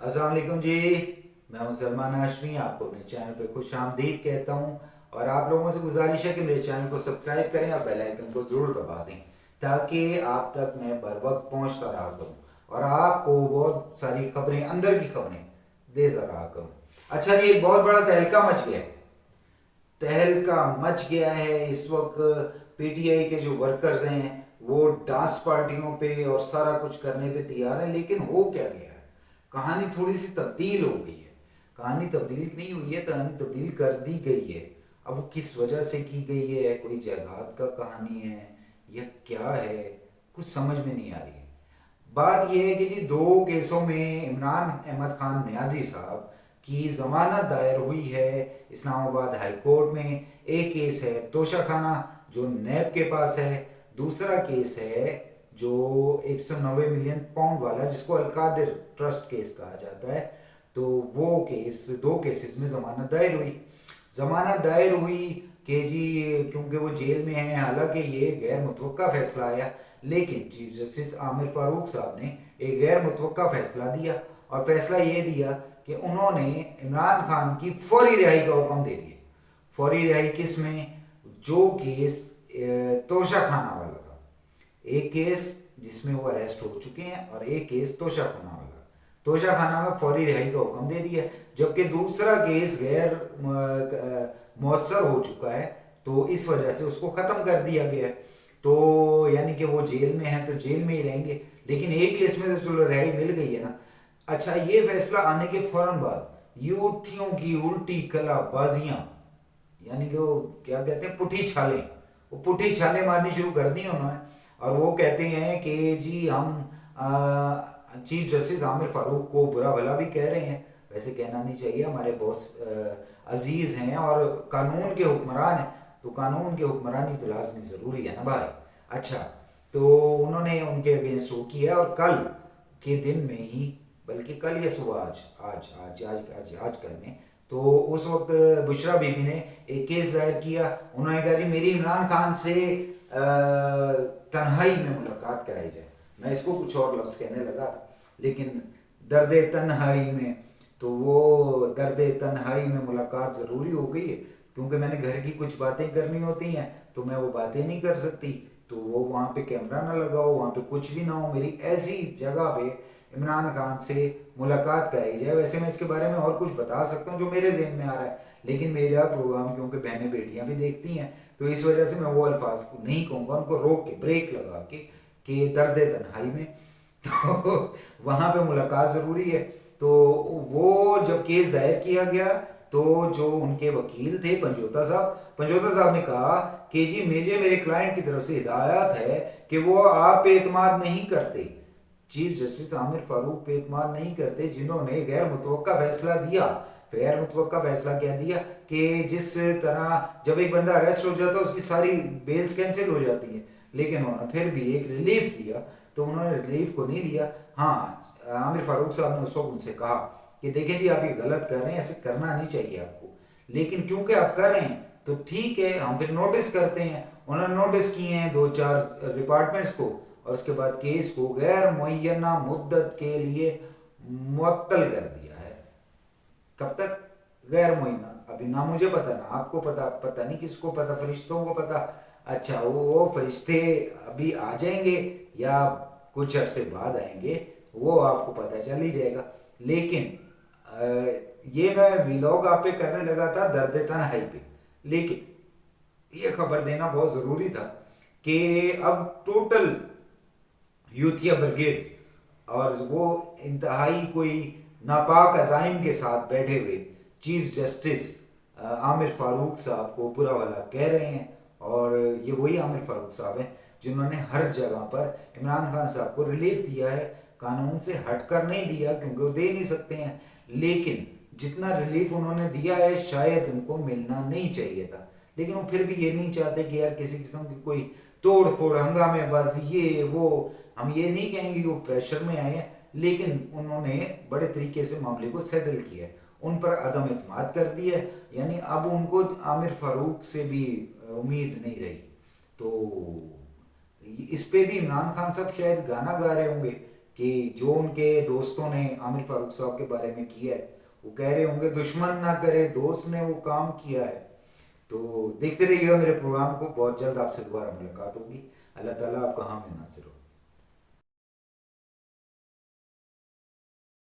अस्सलाम वालेकुम जी। मैं हूं सलमान हाशमी, आपको अपने चैनल पे खुश आमदीद कहता हूं। और आप लोगों से गुजारिश है कि मेरे चैनल को सब्सक्राइब करें और बेल आइकन को ज़रूर दबा दें ताकि आप तक मैं बर वक्त पहुंचता रहा करूं और आपको बहुत सारी खबरें, अंदर की खबरें देता रहा करूं। अच्छा जी, एक बहुत बड़ा तहलका मच गया है। तहलका मच गया है इस वक्त। पीटीआई के जो वर्कर्स हैं वो डांस पार्टियों पे और सारा कुछ करने पे तैयार हैं, लेकिन हो क्या गया है, कहानी थोड़ी सी तब्दील हो गई है। कहानी तब्दील नहीं हुई है, कहानी तब्दील कर दी गई है। अब वो किस वजह से की गई है, कोई जायदाद का कहानी है या क्या है, कुछ समझ में नहीं आ रही है। बात यह है कि जी दो केसों में इमरान अहमद खान न्याजी साहब की जमानत दायर हुई है इस्लामाबाद हाई कोर्ट में। एक केस है तोशाखाना जो नैब के पास है, दूसरा केस है जो 190 मिलियन पाउंड वाला जिसको अलकादिर ट्रस्ट केस कहा जाता है। तो वो केस, दो केसेस में जमानत दायर हुई कि जी क्योंकि वो जेल में है, हालांकि ये गैर मुतवक्का फैसला आया, लेकिन चीफ जस्टिस आमिर फारूक साहब ने एक गैर मुतवक्का फैसला दिया और फैसला ये दिया कि उन्होंने इमरान खान की फौरी रिहाई का हुक्म दे दिया। फौरी रिहाई किस में? जो केस तोशा खाना वाला था, एक केस जिसमें वो अरेस्ट हो चुके हैं और एक केस तोशा खाना वाला। तोशा खाना में फौरी रिहाई का हुक्म दे दिया, जबकि दूसरा केस गैर मौसर हो चुका है, तो इस वजह से उसको ख़त्म कर दिया गया है। तो यानी कि वो जेल में हैं तो जेल में ही रहेंगे, लेकिन एक केस में तो चलो रिहाई मिल गई है ना। अच्छा, ये फैसला आने के फौरन बाद यूथियों की उल्टी कलाबाजियां, यानी कि वो क्या कहते हैं, पुठी छाले, वो पुठी छाले मारनी शुरू कर दी उन्होंने। और वो कहते हैं कि जी हम चीफ जस्टिस आमिर फारूक को बुरा भला भी कह रहे हैं। वैसे कहना नहीं चाहिए, हमारे बॉस अजीज हैं और कानून के हुक्मरान हैं, तो कानून के हुक्मरानी तो लाजमी ज़रूरी है ना भाई। अच्छा, तो उन्होंने उनके अगेंस्ट वो किया और कल के दिन में ही, बल्कि कल या सुबह, आज कल में, तो उस वक्त बुशरा बीबी ने एक केस दायर किया। उन्होंने कहा जी मेरी इमरान खान से तन्हाई में मुलाकात कराई जाए। मैं इसको कुछ और लफ्ज़ कहने लगा, लेकिन दर्द तन्हाई में, तो वो दर्द तन्हाई में मुलाकात ज़रूरी हो गई है क्योंकि मैंने घर की कुछ बातें करनी होती हैं तो मैं वो बातें नहीं कर सकती। तो वो वहाँ पे कैमरा ना लगा हो, वहाँ पे कुछ भी ना हो, मेरी ऐसी जगह पे इमरान खान से मुलाकात कराई जाए। वैसे मैं इसके बारे में और कुछ बता सकता हूँ जो मेरे जहन में आ रहा है, लेकिन मेरा प्रोग्राम क्योंकि बहनें बेटियाँ भी देखती हैं तो इस वजह से मैं वो अल्फाज को नहीं कहूँगा, उनको रोक के, ब्रेक लगा के, कि दर्द तन्हाई में तो वहाँ पे मुलाकात ज़रूरी है। तो वो जब केस दायर किया गया तो जो उनके वकील थे पंजोता साहब ने कहा कि जी मुझे मेरे क्लाइंट की तरफ से हिदायत है कि वो आप पे एतमाद नहीं करते, चीफ जस्टिस आमिर फारूक पे एतमाद नहीं करते जिन्होंने गैर मुतवक्का फैसला दिया। गैर मुतवक्का फैसला क्या दिया कि जिस तरह जब एक बंदा अरेस्ट हो जाता है उसकी सारी बेल्स कैंसिल हो जाती है, लेकिन उन्होंने फिर भी एक रिलीफ दिया, तो उन्होंने रिलीफ को नहीं लिया। हाँ, आमिर फारूक साहब ने उस वक्त उनसे कहा कि देखें जी आप ये गलत कर रहे हैं, ऐसे करना नहीं चाहिए आपको, लेकिन क्योंकि आप कर रहे हैं तो ठीक है हम फिर नोटिस करते हैं। उन्होंने नोटिस किए हैं दो चार डिपार्टमेंट्स को और उसके बाद केस को गैर मुय्यना मुद्दत के लिए मुअत्तल कर दिया है। कब तक? गैर मुय्यना, अभी ना मुझे पता ना आपको पता, पता नहीं किसको पता, फरिश्तों को पता। अच्छा, वो फरिश्ते अभी आ जाएंगे या कुछ अरसे बाद आएंगे वो आपको पता चल ही जाएगा। लेकिन ये मैं व्लॉग आप पे करने लगा था दर्द तन्हाई पे, लेकिन ये खबर देना बहुत ज़रूरी था कि अब टोटल यूथिया ब्रिगेड और वो इंतहाई कोई नापाक अजाइम के साथ बैठे हुए चीफ जस्टिस आमिर फारूक साहब को बुरा भला कह रहे हैं। और ये वही आमिर फारूक साहब हैं जिन्होंने हर जगह पर इमरान खान साहब को रिलीफ दिया है, कानून से हटकर नहीं दिया क्योंकि वो दे नहीं सकते हैं, लेकिन जितना रिलीफ उन्होंने दिया है शायद उनको मिलना नहीं चाहिए था। लेकिन वो फिर भी ये नहीं चाहते कि यार किसी किस्म की कोई तोड़ फोड़, हंगामेबाजी, ये वो, हम ये नहीं कहेंगे कि वो प्रेशर में आए हैं, लेकिन उन्होंने बड़े तरीके से मामले को सेटल किया है, उन पर अदम एतमाद कर दिया है। यानी अब उनको आमिर फारूक से भी उम्मीद नहीं रही। तो इस पे भी इमरान खान साहब शायद गाना गा रहे होंगे کہ جو ان کے دوستوں نے عامر فاروق صاحب کے بارے میں کیا ہے وہ کہہ رہے ہوں گے دشمن نہ کرے دوست نے وہ کام کیا ہے. تو دیکھتے رہیے گا میرے پروگرام کو, بہت جلد آپ سے دوبارہ ملاقات ہوگی. اللہ تعالیٰ آپ کا حامی ناصر ہو.